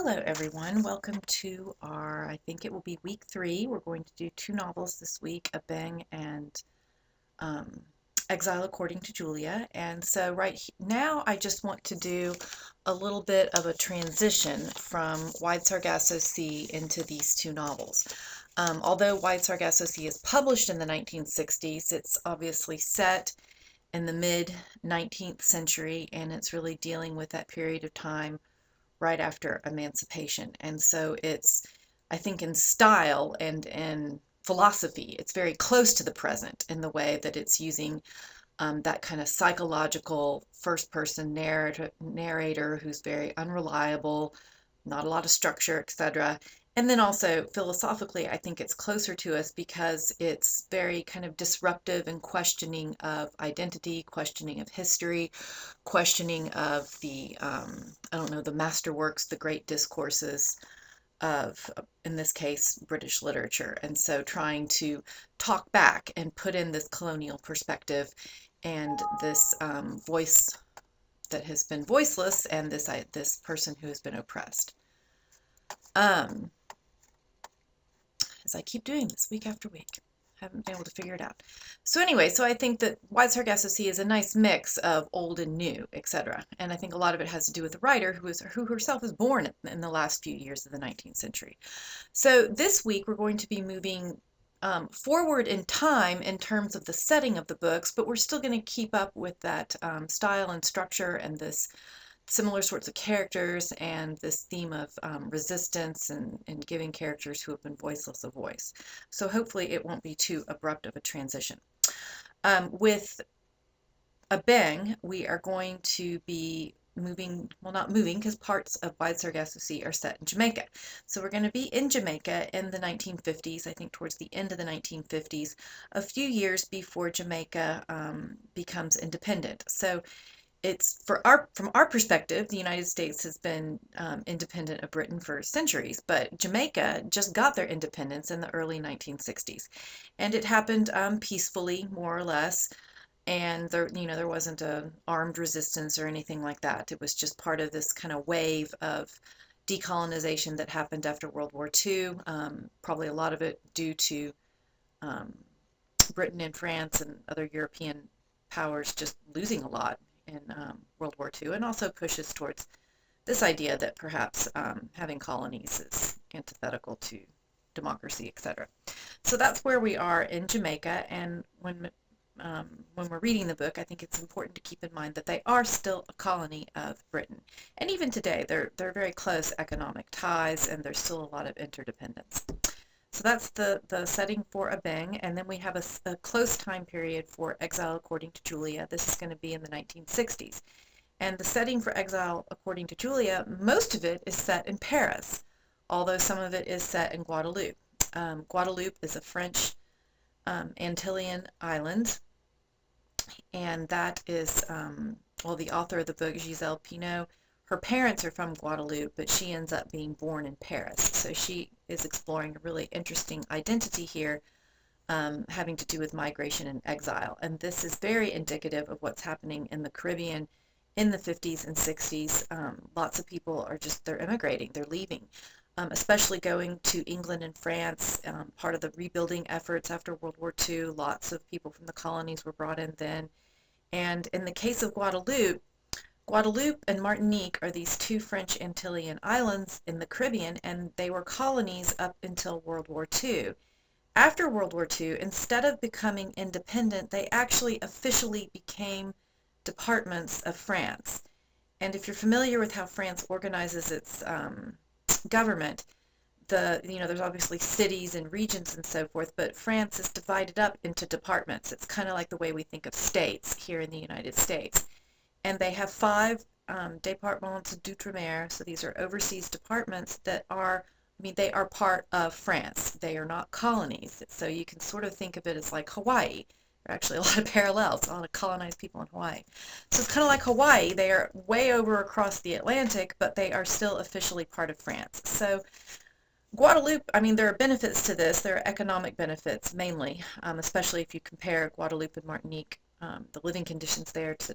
Hello, everyone. Welcome to our, I think it will be week 3. We're going to do 2 novels this week, Abeng and um, Exile According to Julia. And so now I just want to do a little bit of a transition from Wide Sargasso Sea into these 2 novels. Although Wide Sargasso Sea is published in the 1960s, it's obviously set in the mid-19th century, and it's really dealing with that period of time right after emancipation. And so it's, I think, in style and in philosophy, it's very close to the present in the way that it's using that kind of psychological first person narrator who's very unreliable, not a lot of structure, etc. And then also philosophically, I think it's closer to us because it's very kind of disruptive and questioning of identity, questioning of history, questioning of the, I don't know, the masterworks, the great discourses of, in this case, British literature. And so trying to talk back and put in this colonial perspective and this voice that has been voiceless and this person who has been oppressed. Um, as I keep doing this week after week. Haven't been able to figure it out. So anyway, so I think that Wide Sargasso Sea is a nice mix of old and new, etc. And I think a lot of it has to do with the writer who herself was born in the last few years of the 19th century. So this week we're going to be moving forward in time in terms of the setting of the books, but we're still going to keep up with that style and structure and this similar sorts of characters and this theme of resistance and giving characters who have been voiceless a voice. So hopefully it won't be too abrupt of a transition. With Abeng, we are going to be moving, well, not moving because parts of Wide Sargasso Sea are set in Jamaica. So we're going to be in Jamaica in the 1950s, I think towards the end of the 1950s, a few years before Jamaica becomes independent. So it's from our perspective, the United States has been independent of Britain for centuries, but Jamaica just got their independence in the early 1960s, and it happened peacefully, more or less. And there wasn't a armed resistance or anything like that. It was just part of this kind of wave of decolonization that happened after World War II. Probably a lot of it due to um, Britain and France and other European powers just losing a lot in World War II, and also pushes towards this idea that perhaps having colonies is antithetical to democracy, etc. So that's where we are in Jamaica, and when we're reading the book, I think it's important to keep in mind that they are still a colony of Britain, and even today they're very close economic ties, and there's still a lot of interdependence. So that's the setting for Abeng, and then we have a close time period for Exile According to Julia. This is going to be in the 1960s. And the setting for Exile According to Julia, most of it is set in Paris, although some of it is set in Guadeloupe. Guadeloupe is a French Antillean island, and that is, well, the author of the book, Giselle Pineau, her parents are from Guadeloupe, but she ends up being born in Paris. So she is exploring a really interesting identity here, having to do with migration and exile. And this is very indicative of what's happening in the Caribbean in the 50s and 60s. Lots of people are they're immigrating, they're leaving, especially going to England and France, part of the rebuilding efforts after World War II. Lots of people from the colonies were brought in then. And in the case of Guadeloupe and Martinique are these 2 French Antillean islands in the Caribbean, and they were colonies up until World War II. After World War II, instead of becoming independent, they actually officially became departments of France. And if you're familiar with how France organizes its government, there's obviously cities and regions and so forth, but France is divided up into departments. It's kind of like the way we think of states here in the United States. And they have 5 départements d'outre-mer, so these are overseas departments that are, they are part of France. They are not colonies. So you can sort of think of it as like Hawaii. There are actually a lot of parallels, a lot of colonized people in Hawaii. So it's kind of like Hawaii. They are way over across the Atlantic, but they are still officially part of France. So Guadeloupe, there are benefits to this. There are economic benefits mainly, especially if you compare Guadeloupe and Martinique, the living conditions there to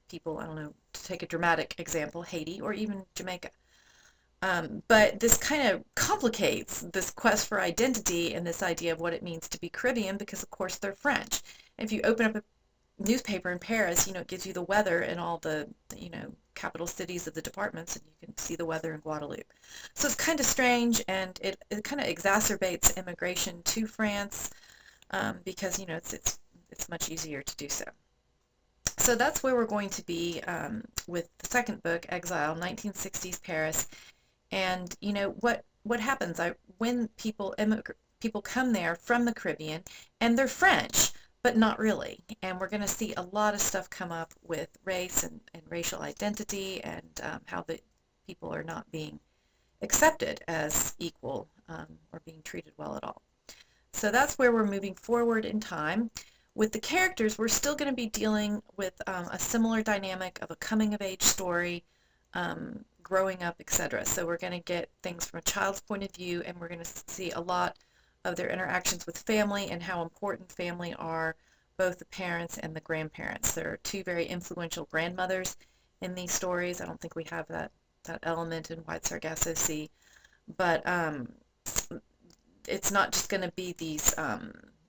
people, I don't know, to take a dramatic example, Haiti or even Jamaica. But this kind of complicates this quest for identity and this idea of what it means to be Caribbean because, of course, they're French. If you open up a newspaper in Paris, it gives you the weather in all the, capital cities of the departments, and you can see the weather in Guadeloupe. So it's kind of strange, and it kind of exacerbates immigration to France because, it's much easier to do so. So that's where we're going to be with the second book, Exile, 1960s Paris. And what happens? When people come there from the Caribbean, and they're French, but not really. And we're going to see a lot of stuff come up with race and racial identity and how the people are not being accepted as equal or being treated well at all. So that's where we're moving forward in time. With the characters, we're still going to be dealing with a similar dynamic of a coming-of-age story, growing up, etc. So we're going to get things from a child's point of view, and we're going to see a lot of their interactions with family and how important family are, both the parents and the grandparents. There are two very influential grandmothers in these stories. I don't think we have that element in White Sargasso Sea, but it's not just going to be these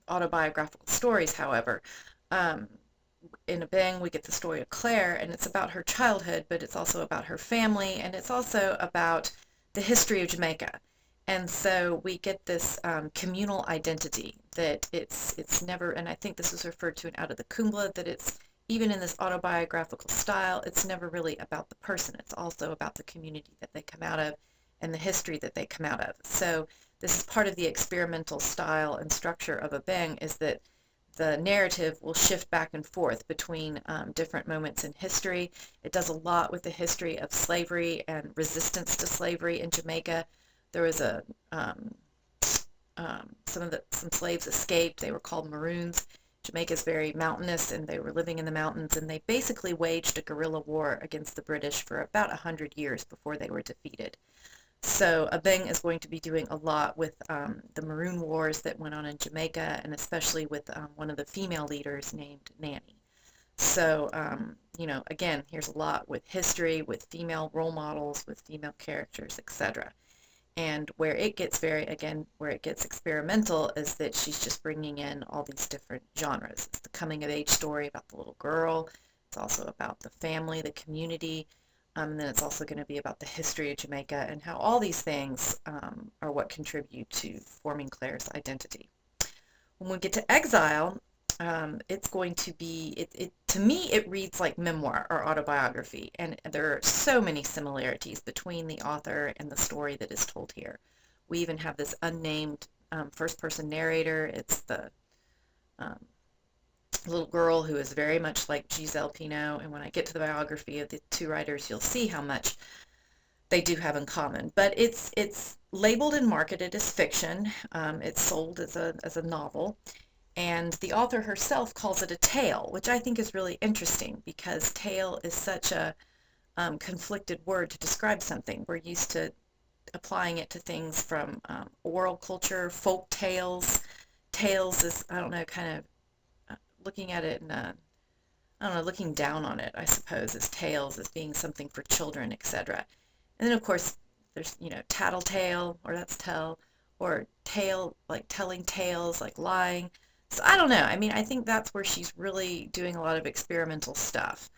autobiographical stories, however. In Abeng, we get the story of Claire, and it's about her childhood, but it's also about her family, and it's also about the history of Jamaica. And so we get this communal identity that it's never, and I think this is referred to in Out of the Kumbla, that it's, even in this autobiographical style, it's never really about the person. It's also about the community that they come out of and the history that they come out of. So this is part of the experimental style and structure of Abeng, is that the narrative will shift back and forth between different moments in history. It does a lot with the history of slavery and resistance to slavery in Jamaica. There was some slaves escaped. They were called Maroons. Jamaica is very mountainous, and they were living in the mountains, and they basically waged a guerrilla war against the British for about 100 years before they were defeated. So Abeng is going to be doing a lot with the Maroon Wars that went on in Jamaica, and especially with one of the female leaders named Nanny. So, again, here's a lot with history, with female role models, with female characters, etc. And where it gets where it gets experimental is that she's just bringing in all these different genres. It's the coming of age story about the little girl. It's also about the family, the community. And then it's also going to be about the history of Jamaica and how all these things are what contribute to forming Claire's identity. When we get to Exile, it's going to be, to me, it reads like memoir or autobiography, and there are so many similarities between the author and the story that is told here. We even have this unnamed first-person narrator. It's the little girl who is very much like Giselle Pineau, and when I get to the biography of the two writers, you'll see how much they do have in common. But it's labeled and marketed as fiction. It's sold as a novel, and the author herself calls it a tale, which I think is really interesting because tale is such a conflicted word to describe something. We're used to applying it to things from oral culture, folk tales. Tales is, I don't know, kind of looking at it and I don't know, looking down on it, I suppose, as tales, as being something for children, etc. And then, of course, there's, tattletale, or that's tell, or tale, like telling tales, like lying. So I don't know. I mean, I think that's where she's really doing a lot of experimental stuff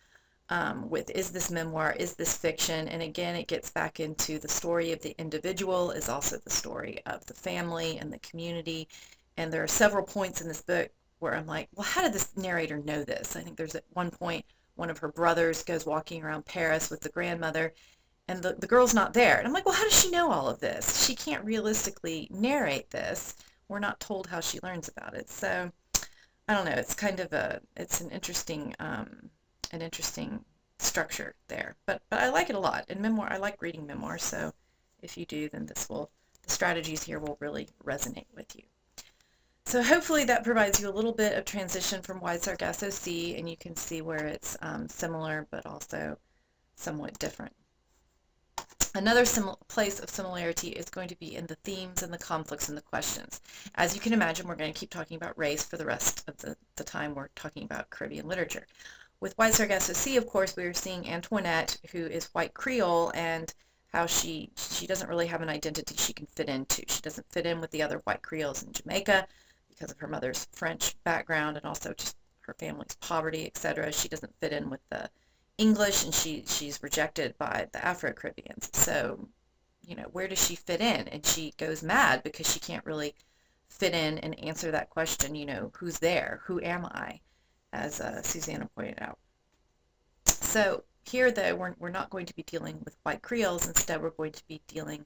with, is this memoir, is this fiction? And again, it gets back into the story of the individual is also the story of the family and the community. And there are several points in this book where I'm like, well, how did this narrator know this? I think there's at one point, one of her brothers goes walking around Paris with the grandmother, and the girl's not there. And I'm like, well, how does she know all of this? She can't realistically narrate this. We're not told how she learns about it. So I don't know. It's kind of it's an interesting structure there. But I like it a lot. In memoir, I like reading memoirs. So if you do, then the strategies here will really resonate with you. So hopefully that provides you a little bit of transition from Wide Sargasso Sea, and you can see where it's similar but also somewhat different. Another place of similarity is going to be in the themes and the conflicts and the questions. As you can imagine, we're going to keep talking about race for the rest of the time we're talking about Caribbean literature. With Wide Sargasso Sea, of course, we are seeing Antoinette, who is white Creole, and how she doesn't really have an identity she can fit into. She doesn't fit in with the other white Creoles in Jamaica because of her mother's French background and also just her family's poverty, etc. She doesn't fit in with the English, and she's rejected by the Afro-Caribbeans. So, where does she fit in? And she goes mad because she can't really fit in and answer that question, who's there? Who am I? As Susanna pointed out. So here, though, we're not going to be dealing with white Creoles. Instead, we're going to be dealing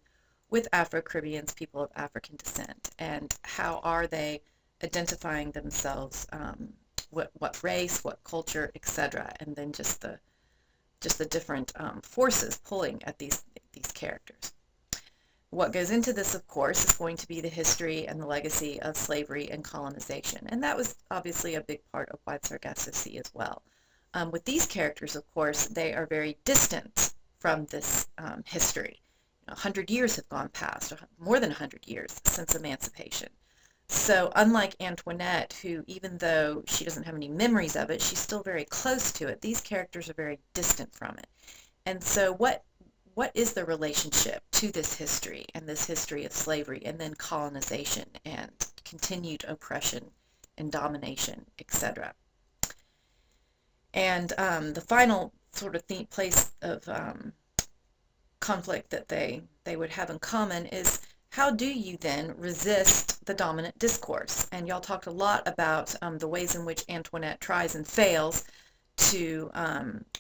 with Afro-Caribbeans, people of African descent, and how are they identifying themselves, what race, what culture, etc., and then just the different forces pulling at these characters. What goes into this, of course, is going to be the history and the legacy of slavery and colonization, and that was obviously a big part of Wide Sargasso Sea as well. With these characters, of course, they are very distant from this history. 100 years have gone past, more than 100 years since emancipation. So unlike Antoinette, who, even though she doesn't have any memories of it, she's still very close to it, these characters are very distant from it. And so what is the relationship to this history and this history of slavery and then colonization and continued oppression and domination, etc.? And the final sort of place of conflict that they would have in common is, how do you then resist the dominant discourse? And y'all talked a lot about the ways in which Antoinette tries and fails to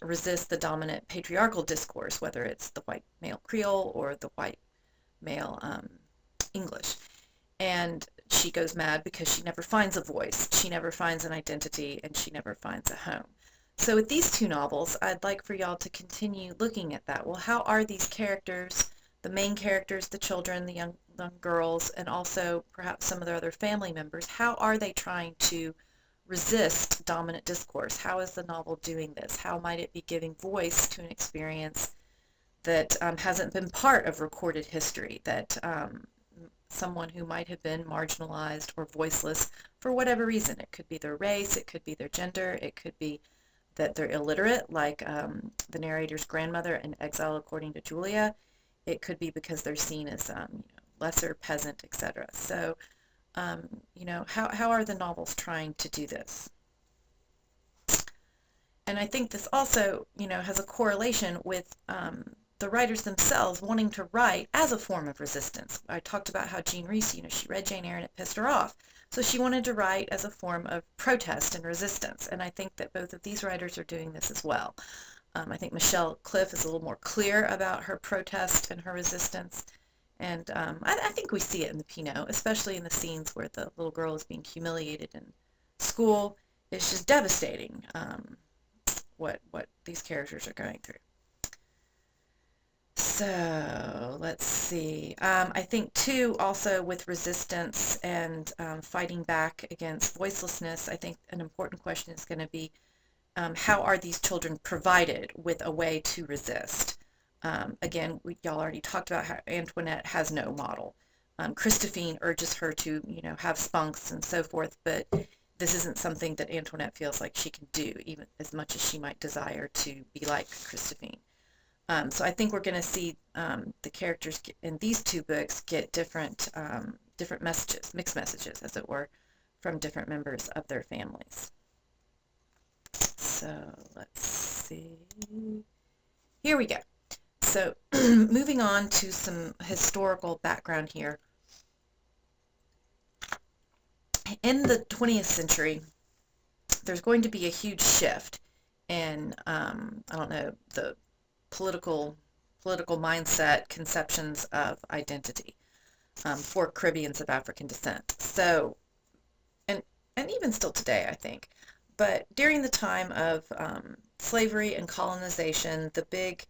resist the dominant patriarchal discourse, whether it's the white male Creole or the white male English. And she goes mad because she never finds a voice, she never finds an identity, and she never finds a home. So with these two novels, I'd like for y'all to continue looking at that. Well, how are these characters, the main characters, the children, the young girls, and also perhaps some of their other family members, how are they trying to resist dominant discourse? How is the novel doing this? How might it be giving voice to an experience that hasn't been part of recorded history, that someone who might have been marginalized or voiceless for whatever reason? It could be their race, it could be their gender, it could be that they're illiterate, like the narrator's grandmother in Exile According to Julia. It could be because they're seen as lesser, peasant, etc. So, how are the novels trying to do this? And I think this also, has a correlation with the writers themselves wanting to write as a form of resistance. I talked about how Jean Rhys, she read Jane Eyre and it pissed her off. So she wanted to write as a form of protest and resistance. And I think that both of these writers are doing this as well. I think Michelle Cliff is a little more clear about her protest and her resistance. And I think we see it in the Pinot, especially in the scenes where the little girl is being humiliated in school. It's just devastating what these characters are going through. So let's see. I think too, also with resistance and fighting back against voicelessness, I think an important question is going to be, how are these children provided with a way to resist? Again, y'all already talked about how Antoinette has no model. Christophine urges her to, have spunks and so forth, but this isn't something that Antoinette feels like she can do, even as much as she might desire to be like Christophine. So I think we're going to see the characters in these two books get different messages, mixed messages, as it were, from different members of their families. So let's see. Here we go. So moving on to some historical background here. In the 20th century, there's going to be a huge shift in, I don't know, the political mindset, conceptions of identity for Caribbeans of African descent. So, and even still today, I think. But during the time of slavery and colonization, the big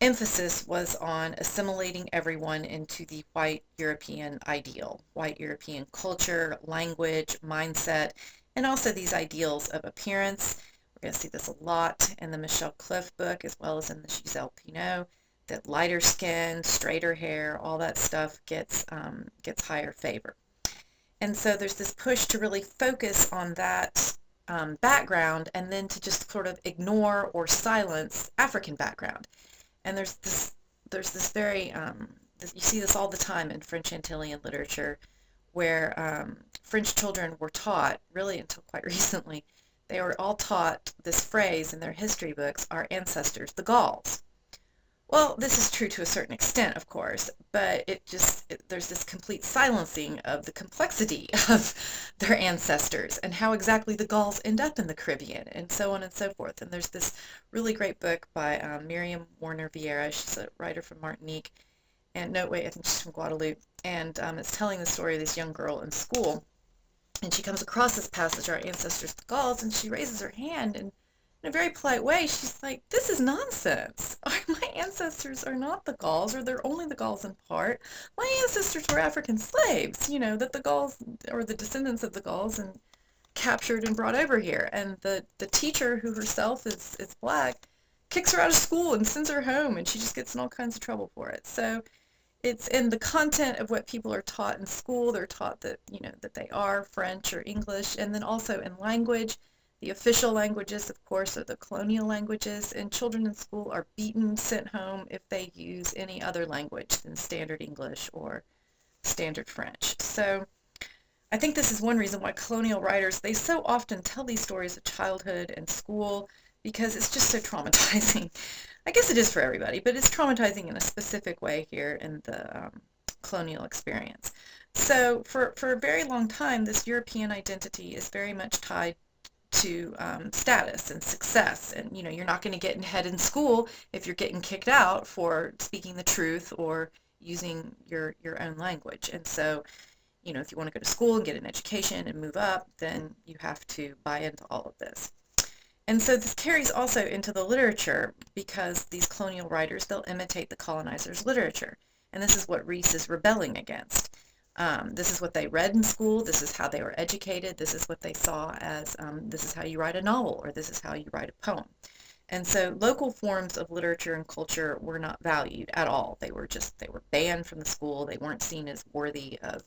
emphasis was on assimilating everyone into the white European ideal, white European culture, language, mindset, and also these ideals of appearance. We're going to see this a lot in the Michelle Cliff book, as well as in the Giselle Pineau, that lighter skin, straighter hair, all that stuff gets higher favor. And so there's this push to really focus on that background, and then to just sort of ignore or silence African background. And there's this there's this very you see this all the time in French Antillean literature, where French children were taught, really until quite recently, they were all taught this phrase in their history books: our ancestors, the Gauls. Well, this is true to a certain extent, of course, but there's this complete silencing of the complexity of their ancestors and how exactly the Gauls end up in the Caribbean and so on and so forth. And there's this really great book by Miriam Warner Vieira. She's a writer from Martinique. And no, wait, I think she's from Guadeloupe. And it's telling the story of this young girl in school. And she comes across this passage, our ancestors, the Gauls, and she raises her hand and in a very polite way, she's like, this is nonsense. My ancestors are not the Gauls, or they're only the Gauls in part. My ancestors were African slaves, that the Gauls, or the descendants of the Gauls, and captured and brought over here. And the teacher, who herself is black, kicks her out of school and sends her home, and she just gets in all kinds of trouble for it. So it's in the content of what people are taught in school. They're taught that, that they are French or English, and then also in language. The official languages, of course, are the colonial languages, and children in school are beaten, sent home if they use any other language than standard English or standard French. So I think this is one reason why colonial writers, they so often tell these stories of childhood and school, because it's just so traumatizing. I guess it is for everybody, but it's traumatizing in a specific way here in the colonial experience. So for a very long time, this European identity is very much tied to status and success, and you're not going to get ahead in school if you're getting kicked out for speaking the truth or using your own language. And so if you want to go to school and get an education and move up, then you have to buy into all of this. And so this carries also into the literature, because these colonial writers, they'll imitate the colonizers' literature, and this is what Reese is rebelling against. This is what they read in school, this is how they were educated, this is what they saw as this is how you write a novel, or this is how you write a poem. And so local forms of literature and culture were not valued at all. They were banned from the school. They weren't seen as worthy of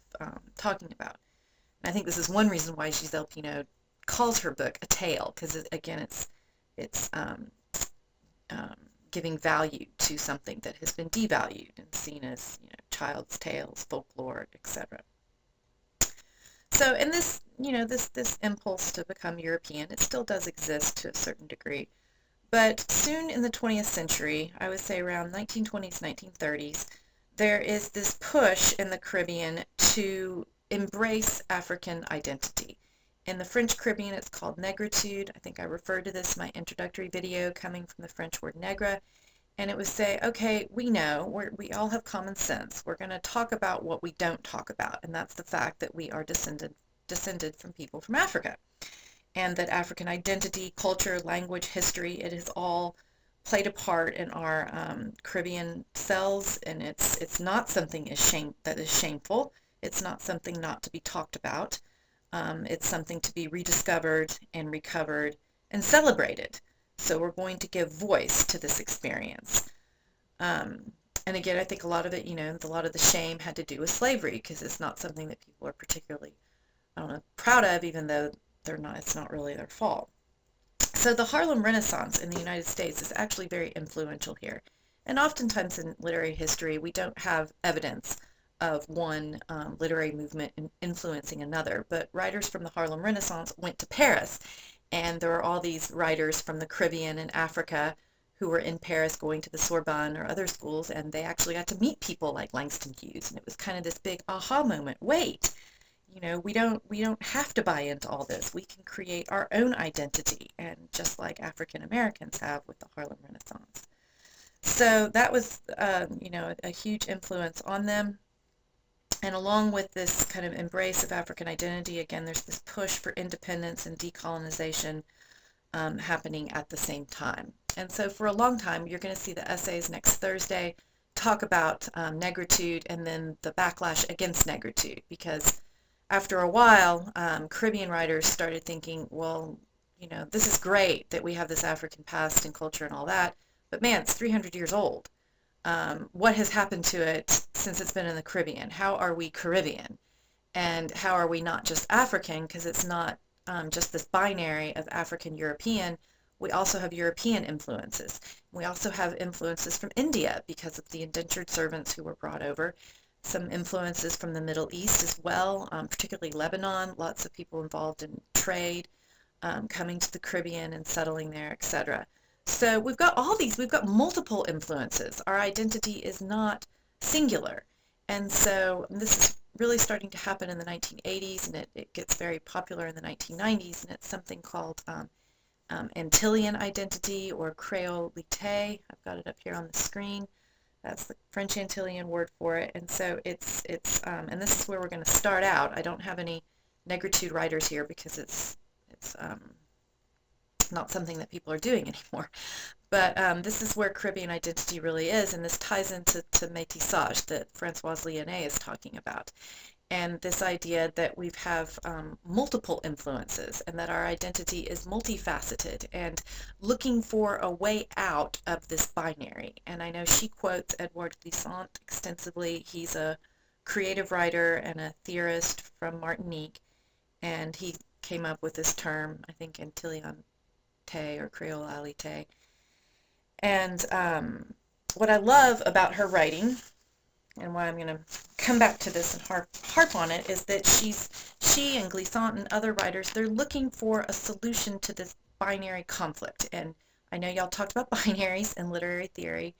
talking about. And I think this is one reason why Giselle Pineau calls her book a tale, because again, it's giving value to something that has been devalued and seen as child's tales, folklore, etc. So, and this impulse to become European, it still does exist to a certain degree. But soon in the 20th century, I would say around 1920s, 1930s, there is this push in the Caribbean to embrace African identity. In the French Caribbean, it's called negritude. I think I referred to this in my introductory video, coming from the French word negre. And it would say, okay, we know, we all have common sense. We're going to talk about what we don't talk about, and that's the fact that we are descended from people from Africa. And that African identity, culture, language, history, it has all played a part in our Caribbean selves, and it's not something that is shameful. It's not something not to be talked about. It's something to be rediscovered and recovered and celebrated. So we're going to give voice to this experience. And again, I think a lot of it, a lot of the shame had to do with slavery, because it's not something that people are particularly, proud of, even though it's not really their fault. So the Harlem Renaissance in the United States is actually very influential here. And oftentimes in literary history, we don't have evidence of one literary movement influencing another, but writers from the Harlem Renaissance went to Paris, and there are all these writers from the Caribbean and Africa who were in Paris going to the Sorbonne or other schools, and they actually got to meet people like Langston Hughes, and it was kind of this big aha moment. Wait, we don't have to buy into all this. We can create our own identity, and just like African Americans have with the Harlem Renaissance. So that was, a huge influence on them. And along with this kind of embrace of African identity, again, there's this push for independence and decolonization happening at the same time. And so for a long time, you're going to see the essays next Thursday talk about negritude and then the backlash against negritude, because after a while, Caribbean writers started thinking, well, this is great that we have this African past and culture and all that, but man, it's 300 years old. What has happened to it since it's been in the Caribbean? How are we Caribbean? And how are we not just African? Because it's not just this binary of African European. We also have European influences. We also have influences from India because of the indentured servants who were brought over. Some influences from the Middle East as well, particularly Lebanon, lots of people involved in trade, coming to the Caribbean and settling there, etc. So we've got all these, we've got multiple influences. Our identity is not singular. And so this is really starting to happen in the 1980s, and it gets very popular in the 1990s, and it's something called Antillean identity or créolité. I've got it up here on the screen. That's the French Antillean word for it. And so and this is where we're going to start out. I don't have any negritude writers here because it's not something that people are doing anymore. But this is where Caribbean identity really is, and this ties into métissage that Françoise Lyonnais is talking about. And this idea that we have multiple influences and that our identity is multifaceted and looking for a way out of this binary. And I know she quotes Edouard Glissant extensively. He's a creative writer and a theorist from Martinique, and he came up with this term, I think, Antilleanité or Créolalité. And what I love about her writing, and why I'm going to come back to this and harp on it, is that she and Glissant and other writers, they're looking for a solution to this binary conflict. And I know y'all talked about binaries in literary theory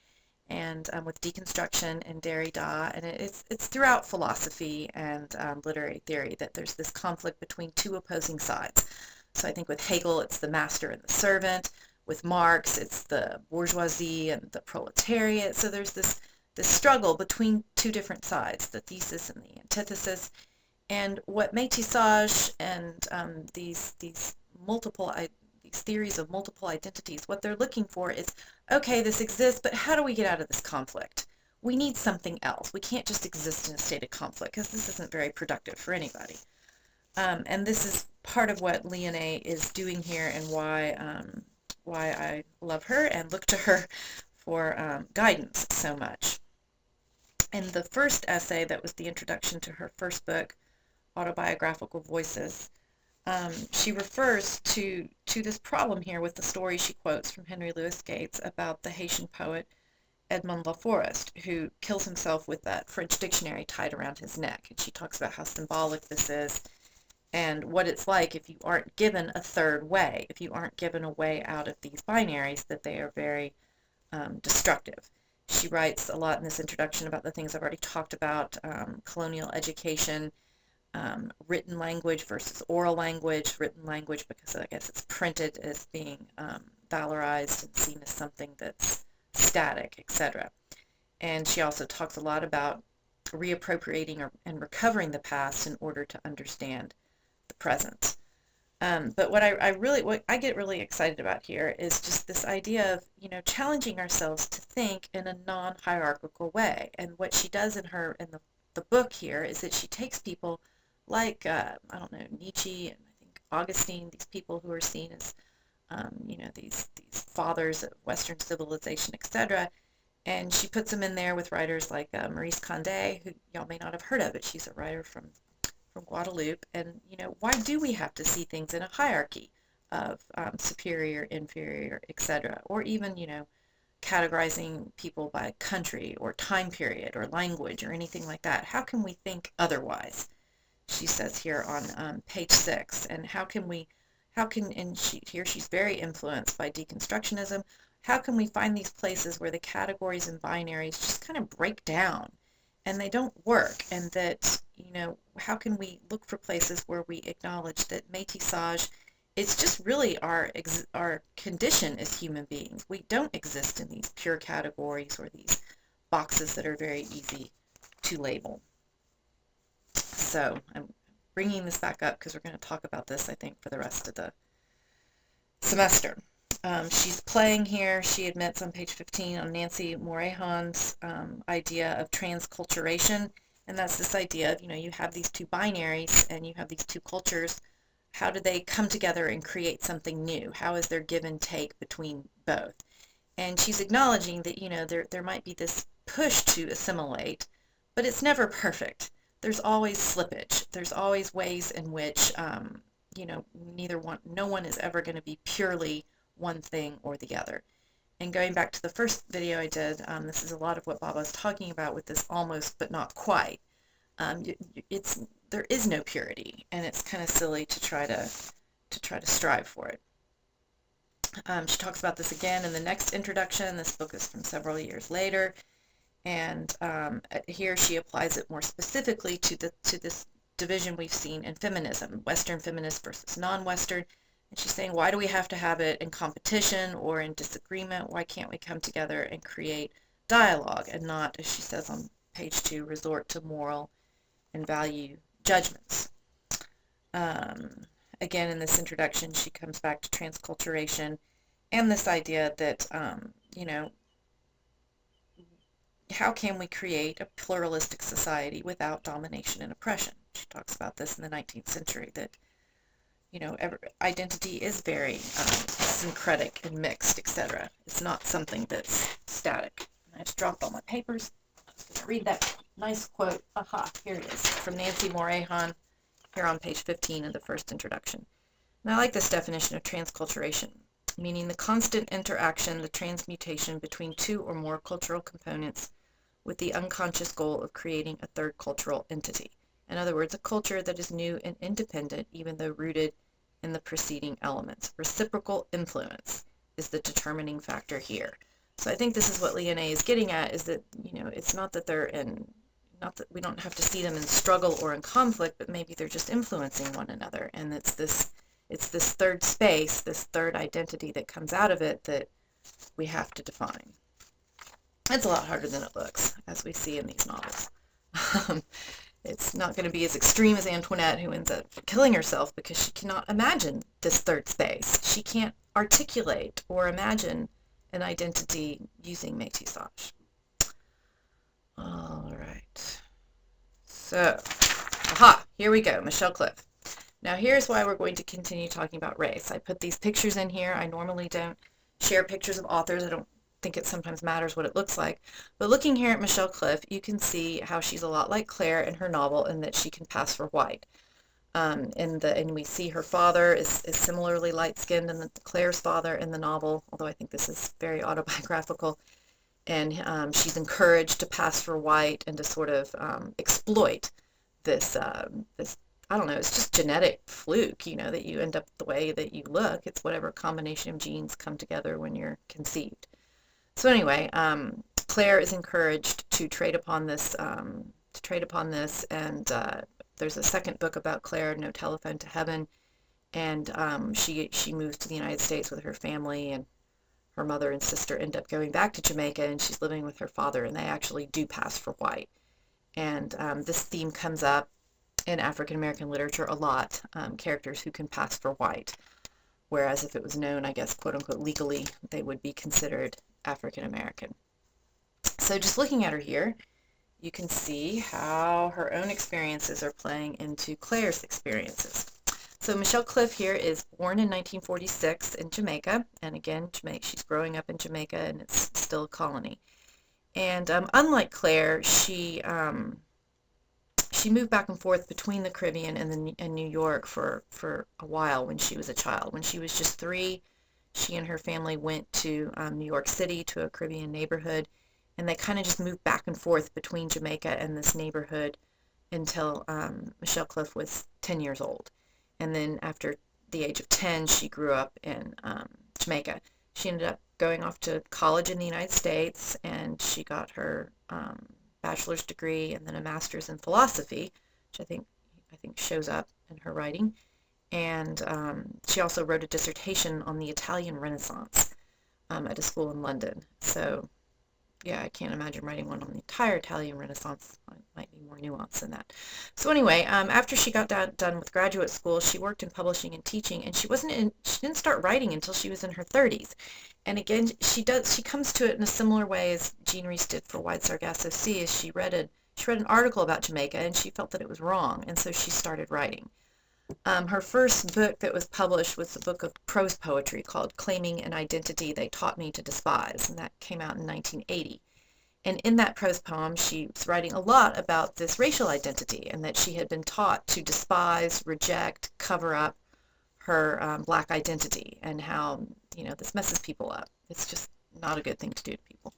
and with deconstruction and Derrida, and it's throughout philosophy and literary theory that there's this conflict between two opposing sides. So I think with Hegel, it's the master and the servant. With Marx, it's the bourgeoisie and the proletariat. So there's this struggle between two different sides, the thesis and the antithesis. And what métissage and these theories of multiple identities, what they're looking for is, okay, this exists, but how do we get out of this conflict? We need something else. We can't just exist in a state of conflict because this isn't very productive for anybody. And this is part of what Lyonnais is doing here and why I love her and look to her for guidance so much. In the first essay, that was the introduction to her first book, Autobiographical Voices, she refers to this problem here with the story she quotes from Henry Louis Gates about the Haitian poet Edmond Laforest, who kills himself with that French dictionary tied around his neck. And she talks about how symbolic this is and what it's like if you aren't given a third way, if you aren't given a way out of these binaries, that they are very destructive. She writes a lot in this introduction about the things I've already talked about, colonial education, written language versus oral language, written language because I guess it's printed as being valorized and seen as something that's static, etc. And she also talks a lot about reappropriating and recovering the past in order to understand the present. But what I get really excited about here is just this idea of, challenging ourselves to think in a non-hierarchical way. And what she does in the book here is that she takes people like, I don't know, Nietzsche and I think Augustine, these people who are seen as, these fathers of Western civilization, etc., and she puts them in there with writers like Maryse Condé, who y'all may not have heard of, but she's a writer from Guadeloupe. And, why do we have to see things in a hierarchy of superior, inferior, etc., or even, categorizing people by country or time period or language or anything like that? How can we think otherwise? She says here on page 6. And she's very influenced by deconstructionism. How can we find these places where the categories and binaries just kind of break down and they don't work? And that, how can we look for places where we acknowledge that métissage is just really our condition as human beings? We don't exist in these pure categories or these boxes that are very easy to label. So I'm bringing this back up because we're going to talk about this, I think, for the rest of the semester. She's playing here, she admits on page 15, on Nancy Morejon's idea of transculturation, and that's this idea of, you have these two binaries and you have these two cultures. How do they come together and create something new? How is there give and take between both? And she's acknowledging that, there might be this push to assimilate, but it's never perfect. There's always slippage. There's always ways in which, no one is ever going to be purely one thing or the other. And going back to the first video I did, this is a lot of what Baba was talking about with this almost but not quite. There is no purity, and it's kind of silly to try to strive for it. She talks about this again in the next introduction. This book is from several years later, and here she applies it more specifically to this division we've seen in feminism, Western feminist versus non-Western. And she's saying, why do we have to have it in competition or in disagreement? Why can't we come together and create dialogue and not, as she says on page 2, resort to moral and value judgments? Again, in this introduction, she comes back to transculturation and this idea that, how can we create a pluralistic society without domination and oppression? She talks about this in the 19th century, that, identity is very syncretic and mixed, etc. It's not something that's static. I just dropped all my papers. I was going to read that nice quote. Aha, here it is, from Nancy Morehan, here on page 15 of the first introduction. And I like this definition of transculturation, meaning the constant interaction, the transmutation between two or more cultural components with the unconscious goal of creating a third cultural entity. In other words, a culture that is new and independent, even though rooted in the preceding elements. Reciprocal influence is the determining factor here. So I think this is what Leone is getting at, is that, it's not that not that we don't have to see them in struggle or in conflict, but maybe they're just influencing one another. And it's this third space, this third identity that comes out of it that we have to define. It's a lot harder than it looks, as we see in these novels. It's not going to be as extreme as Antoinette, who ends up killing herself because she cannot imagine this third space. She can't articulate or imagine an identity using métissage. All right. So, here we go, Michelle Cliff. Now here's why we're going to continue talking about race. I put these pictures in here. I normally don't share pictures of authors. I don't think it sometimes matters what it looks like. But looking here at Michelle Cliff, you can see how she's a lot like Claire in her novel, and that she can pass for white. And we see her father is similarly light-skinned than Claire's father in the novel, although I think this is very autobiographical. And she's encouraged to pass for white and to sort of exploit this, I don't know, it's just genetic fluke, that you end up the way that you look. It's whatever combination of genes come together when you're conceived. So anyway, Claire is encouraged to trade upon this, and there's a second book about Claire, No Telephone to Heaven, and she moves to the United States with her family, and her mother and sister end up going back to Jamaica, and she's living with her father, and they actually do pass for white. And this theme comes up in African American literature a lot, characters who can pass for white, whereas if it was known, I guess, quote unquote, legally, they would be considered African American. So just looking at her here, you can see how her own experiences are playing into Claire's experiences. So Michelle Cliff here is born in 1946 in Jamaica, and again, she's growing up in Jamaica, and it's still a colony. And unlike Claire, she moved back and forth between the Caribbean and New York for a while when she was a child. When she was just 3, she and her family went to New York City, to a Caribbean neighborhood, and they kind of just moved back and forth between Jamaica and this neighborhood until Michelle Cliff was 10 years old. And then after the age of 10, she grew up in Jamaica. She ended up going off to college in the United States, and she got her bachelor's degree and then a master's in philosophy, which I think shows up in her writing. And she also wrote a dissertation on the Italian Renaissance at a school in London. So yeah, I can't imagine writing one on the entire Italian Renaissance. It might be more nuanced than that. So anyway, after she got done with graduate school, she worked in publishing and teaching, and she didn't start writing until she was in her 30s. And again, she comes to it in a similar way as Jean Rhys did for Wide Sargasso Sea. As she read an article about Jamaica, and she felt that it was wrong, and so she started writing. Her first book that was published was a book of prose poetry called Claiming an Identity They Taught Me to Despise, and that came out in 1980. And in that prose poem, she was writing a lot about this racial identity, and that she had been taught to despise, reject, cover up her Black identity and how, this messes people up. It's just not a good thing to do to people.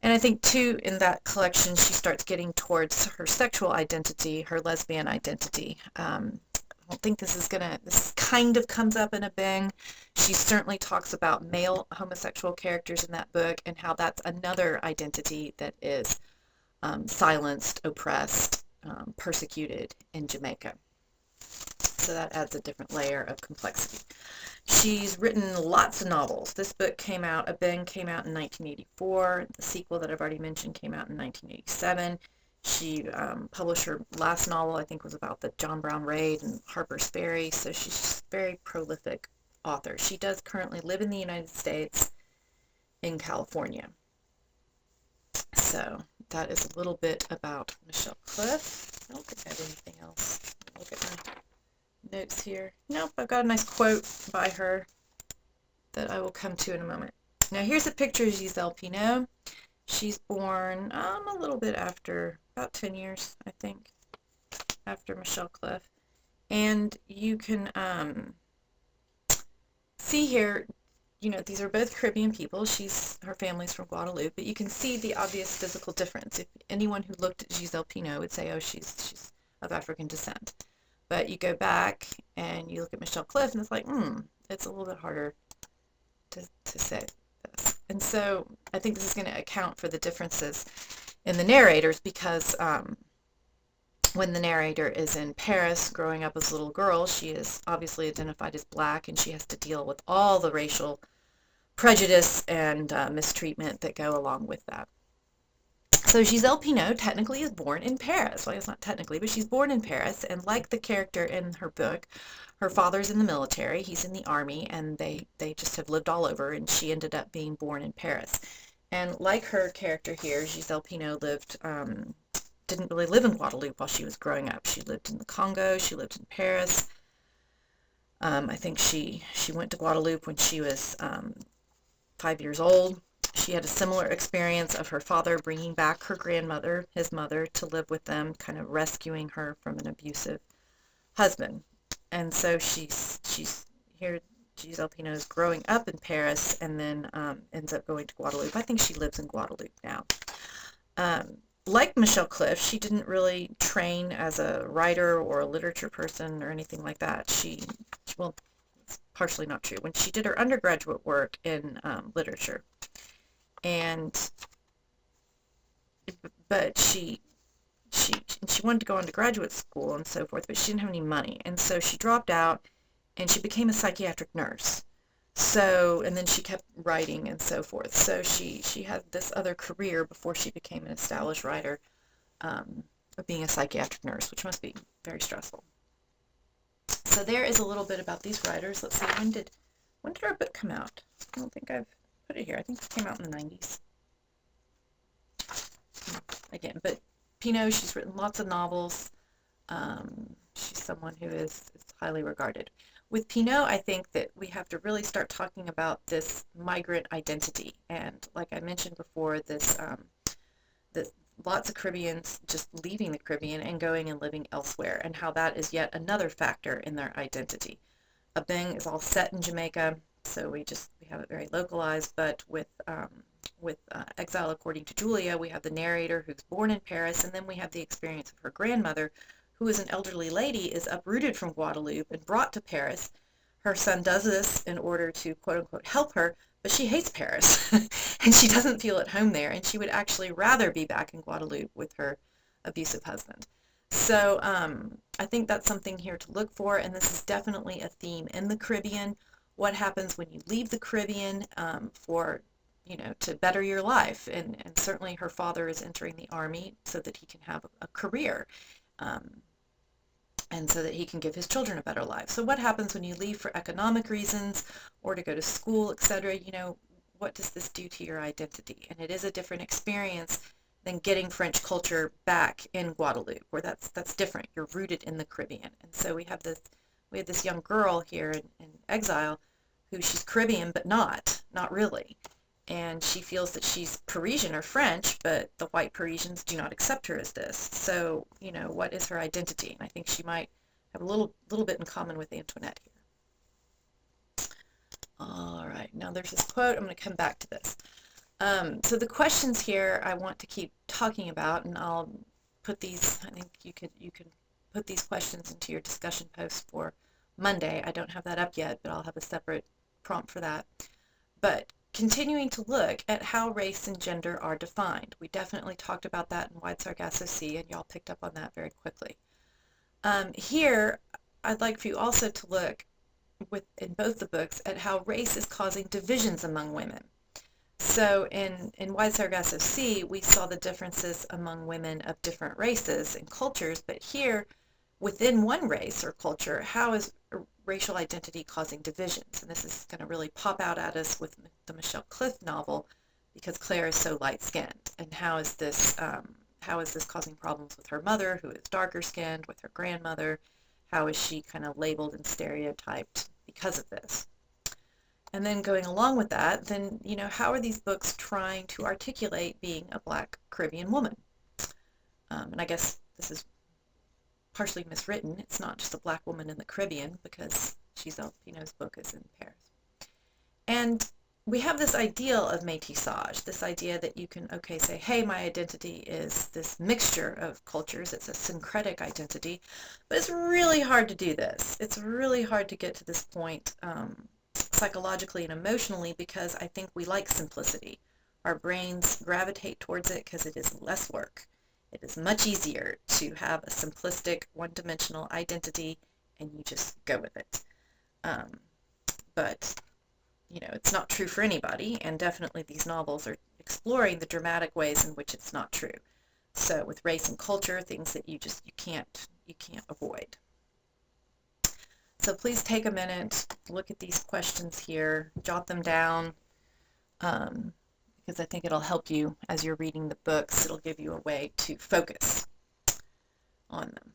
And I think, too, in that collection, she starts getting towards her sexual identity, her lesbian identity. I don't think this kind of comes up in Abeng. She certainly talks about male homosexual characters in that book and how that's another identity that is silenced, oppressed, persecuted in Jamaica. So that adds a different layer of complexity. She's written lots of novels. This book came out, Abeng came out in 1984. The sequel that I've already mentioned came out in 1987. She published her last novel, I think, was about the John Brown raid and Harper's Ferry. So she's just a very prolific author. She does currently live in the United States in California. So that is a little bit about Michelle Cliff. I don't think I have anything else. Look at my notes here. Nope, I've got a nice quote by her that I will come to in a moment. Now here's a picture of Giselle Pineau. She's born a little bit after, about 10 years, I think, after Michelle Cliff. And you can see here, these are both Caribbean people. Her family's from Guadeloupe, but you can see the obvious physical difference. If anyone who looked at Giselle Pineau would say, oh, she's of African descent. But you go back and you look at Michelle Cliff, and it's like, it's a little bit harder to say this. And so I think this is going to account for the differences in the narrators, because when the narrator is in Paris growing up as a little girl, she is obviously identified as Black, and she has to deal with all the racial prejudice and mistreatment that go along with that. So Giselle Pineau technically is born in Paris. Well, it's not technically, but she's born in Paris, and like the character in her book, her father's in the military, he's in the army, and they just have lived all over, and she ended up being born in Paris. And like her character here, Giselle Pineau didn't really live in Guadeloupe while she was growing up. She lived in the Congo, she lived in Paris. I think she went to Guadeloupe when she was 5 years old. She had a similar experience of her father bringing back her grandmother, his mother, to live with them, kind of rescuing her from an abusive husband. And so she's here, Giselle Pineau is growing up in Paris, and then ends up going to Guadeloupe. I think she lives in Guadeloupe now. Like Michelle Cliff, she didn't really train as a writer or a literature person or anything like that. Well, it's partially not true. When she did her undergraduate work in literature, but she wanted to go on to graduate school and so forth, but she didn't have any money, and so she dropped out and she became a psychiatric nurse. So, and then she kept writing and so forth. So she had this other career before she became an established writer, of being a psychiatric nurse, which must be very stressful. So there is a little bit about these writers. Let's see, when did our book come out? I don't think I've put it here. I think it came out in the 90s. Again, but Pineau, she's written lots of novels. She's someone who is highly regarded. With Pineau, I think that we have to really start talking about this migrant identity. And like I mentioned before, this lots of Caribbeans just leaving the Caribbean and going and living elsewhere, and how that is yet another factor in their identity. Abeng is all set in Jamaica, so we have it very localized, but with Exile According to Julia, we have the narrator who's born in Paris, and then we have the experience of her grandmother, who is an elderly lady, is uprooted from Guadeloupe and brought to Paris. Her son does this in order to, quote-unquote, help her, but she hates Paris, and she doesn't feel at home there, and she would actually rather be back in Guadeloupe with her abusive husband. So I think that's something here to look for, and this is definitely a theme in the Caribbean. What happens when you leave the Caribbean to better your life? And certainly her father is entering the army so that he can have a career. And so that he can give his children a better life. So what happens when you leave for economic reasons or to go to school, etc.? What does this do to your identity? And it is a different experience than getting French culture back in Guadeloupe, where that's different. You're rooted in the Caribbean. And so we have this young girl here in Exile who she's Caribbean, but not really. And she feels that she's Parisian or French, but the white Parisians do not accept her as this. So, what is her identity? And I think she might have a little bit in common with Antoinette here. All right, now there's this quote. I'm going to come back to this. So the questions here I want to keep talking about, and I'll put these, I think you could put these questions into your discussion post for Monday. I don't have that up yet, but I'll have a separate prompt for that. But continuing to look at how race and gender are defined. We definitely talked about that in Wide Sargasso Sea, and y'all picked up on that very quickly. Here, I'd like for you also to look in both the books at how race is causing divisions among women. So in Wide Sargasso Sea, we saw the differences among women of different races and cultures, but here, within one race or culture, how is racial identity causing divisions? And this is going to really pop out at us with the Michelle Cliff novel, because Claire is so light-skinned. And how is this causing problems with her mother, who is darker skinned, with her grandmother? How is she kind of labeled and stereotyped because of this? And then going along with that, then, how are these books trying to articulate being a Black Caribbean woman? And I guess this is partially miswritten. It's not just a Black woman in the Caribbean, because Giselle Pino's book is in Paris. And we have this ideal of métissage, this idea that you can, say, hey, my identity is this mixture of cultures. It's a syncretic identity. But it's really hard to do this. It's really hard to get to this point psychologically and emotionally, because I think we like simplicity. Our brains gravitate towards it because it is less work. It is much easier to have a simplistic, one-dimensional identity, and you just go with it. But it's not true for anybody, and definitely these novels are exploring the dramatic ways in which it's not true. So with race and culture, things that you can't avoid. So please take a minute, look at these questions here, jot them down, because I think it'll help you as you're reading the books. It'll give you a way to focus on them.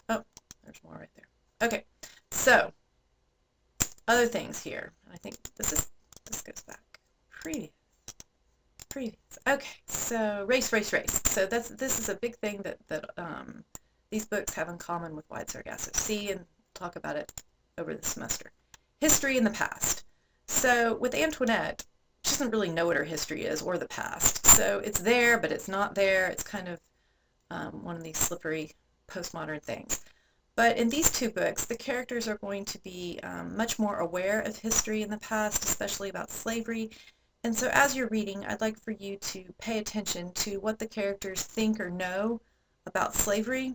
Oh, there's more right there. Okay, so other things here. I think this goes back. Previous. Okay, so race. So this is a big thing that these books have in common with Wide Sargasso Sea, and talk about it over the semester. History in the past. So with Antoinette, she doesn't really know what her history is or the past. So it's there, but it's not there. It's kind of one of these slippery postmodern things. But in these two books, the characters are going to be much more aware of history in the past, especially about slavery. And so as you're reading, I'd like for you to pay attention to what the characters think or know about slavery,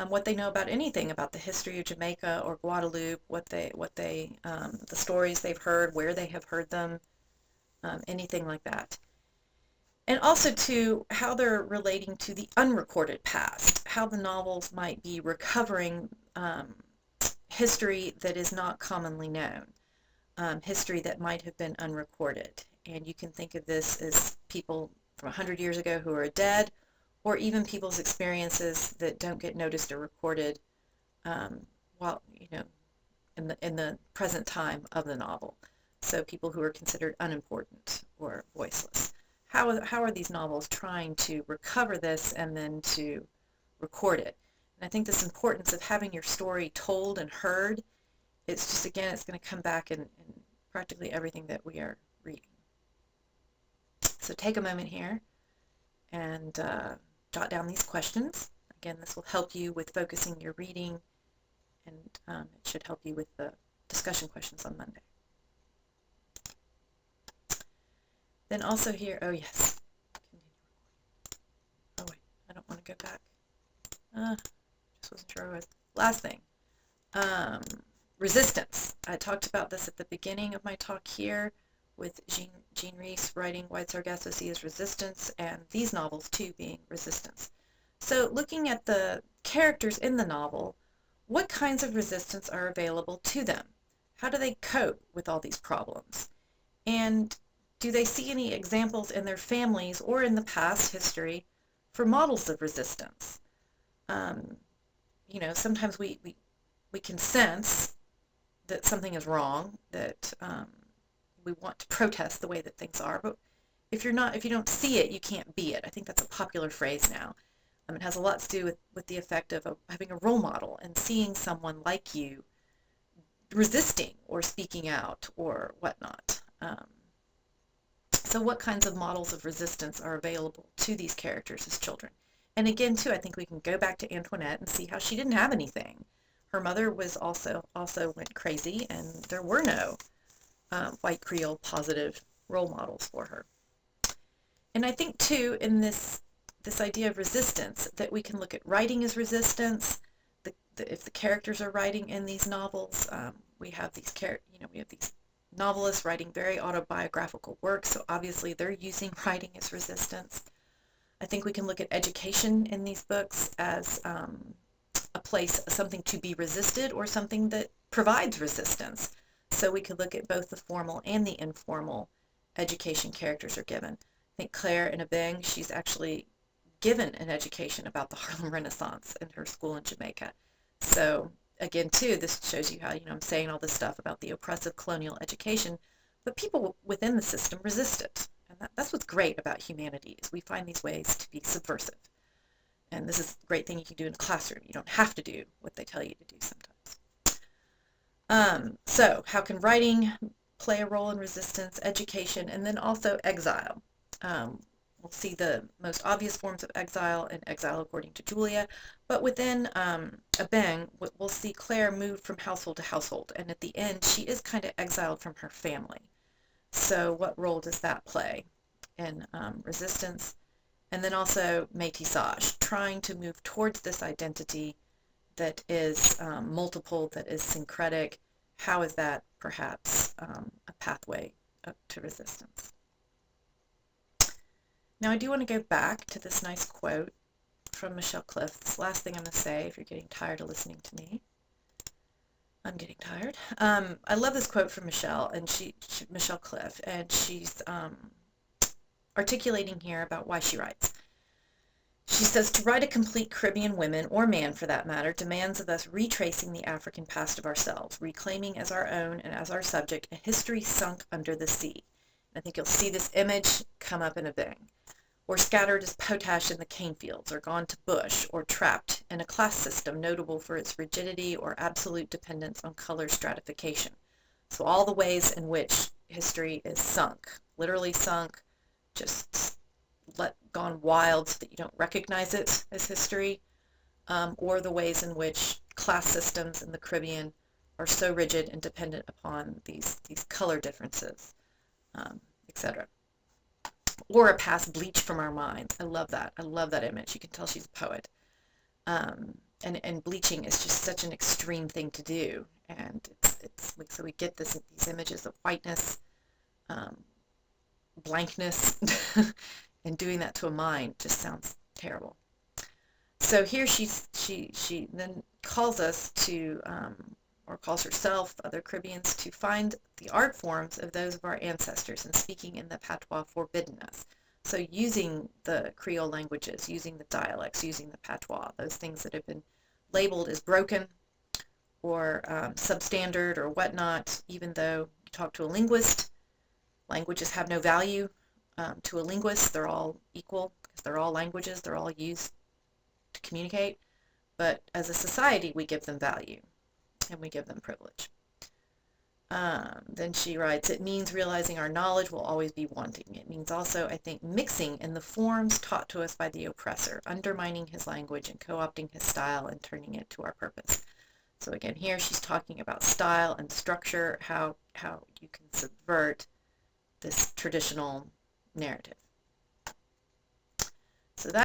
what they know about anything about the history of Jamaica or Guadeloupe, the stories they've heard, where they have heard them, anything like that. And also to how they're relating to the unrecorded past, how the novels might be recovering history that is not commonly known, history that might have been unrecorded. And you can think of this as people from 100 years ago who are dead, or even people's experiences that don't get noticed or recorded while, in the present time of the novel. So people who are considered unimportant or voiceless. How are these novels trying to recover this and then to record it? And I think this importance of having your story told and heard, it's just, again, it's going to come back in practically everything that we are reading. So take a moment here and jot down these questions. Again, this will help you with focusing your reading, and it should help you with the discussion questions on Monday. Then also here, oh yes, oh wait, I don't want to go back. Just wasn't sure I was. Last thing, resistance. I talked about this at the beginning of my talk here with Jean Reese writing Wide Sargasso Sea as resistance, and these novels too being resistance. So looking at the characters in the novel, what kinds of resistance are available to them? How do they cope with all these problems? And do they see any examples in their families or in the past history for models of resistance? Sometimes we can sense that something is wrong, that we want to protest the way that things are, but if you don't see it, you can't be it. I think that's a popular phrase now. It has a lot to do with the effect of having a role model and seeing someone like you resisting or speaking out or whatnot. So what kinds of models of resistance are available to these characters as children? And again, too, I think we can go back to Antoinette and see how she didn't have anything. Her mother was also went crazy, and there were no white Creole positive role models for her. And I think, too, in this idea of resistance, that we can look at writing as resistance. If the characters are writing in these novels, we have these we have these novelists writing very autobiographical works, so obviously they're using writing as resistance. I think we can look at education in these books as a place, something to be resisted or something that provides resistance. So we could look at both the formal and the informal education characters are given. I think Claire in Abeng, she's actually given an education about the Harlem Renaissance in her school in Jamaica. So again, too, this shows you how, I'm saying all this stuff about the oppressive colonial education, but people within the system resist it. And that's what's great about humanity, is we find these ways to be subversive. And this is a great thing you can do in a classroom. You don't have to do what they tell you to do sometimes. So how can writing play a role in resistance, education, and then also exile? We'll see the most obvious forms of exile in Exile According to Julia, but within Abeng, we'll see Claire move from household to household, and at the end, she is kind of exiled from her family. So what role does that play in resistance? And then also métissage, trying to move towards this identity that is multiple, that is syncretic. How is that perhaps a pathway to resistance? Now I do want to go back to this nice quote from Michelle Cliff. This last thing I'm going to say, if you're getting tired of listening to me. I'm getting tired. I love this quote from Michelle, and Michelle Cliff, and she's articulating here about why she writes. She says, to write a complete Caribbean woman, or man for that matter, demands of us retracing the African past of ourselves, reclaiming as our own and as our subject a history sunk under the sea. And I think you'll see this image come up in Abeng. Or scattered as potash in the cane fields, or gone to bush, or trapped in a class system notable for its rigidity or absolute dependence on color stratification. So all the ways in which history is sunk, literally sunk, just gone wild so that you don't recognize it as history, or the ways in which class systems in the Caribbean are so rigid and dependent upon these color differences, etc. Or a past bleached from our minds. I love that. I love that image. You can tell she's a poet. And bleaching is just such an extreme thing to do. And so we get these images of whiteness, blankness, and doing that to a mind just sounds terrible. So here she then calls us to, or calls herself, other Caribbeans, to find the art forms of those of our ancestors and speaking in the patois forbidden us. So using the Creole languages, using the dialects, using the patois, those things that have been labeled as broken or substandard or whatnot, even though you talk to a linguist, languages have no value to a linguist. They're all equal because they're all languages. They're all used to communicate. But as a society, we give them value and we give them privilege. Then she writes, it means realizing our knowledge will always be wanting. It means also, I think, mixing in the forms taught to us by the oppressor, undermining his language and co-opting his style and turning it to our purpose. So again, here she's talking about style and structure, how you can subvert this traditional narrative.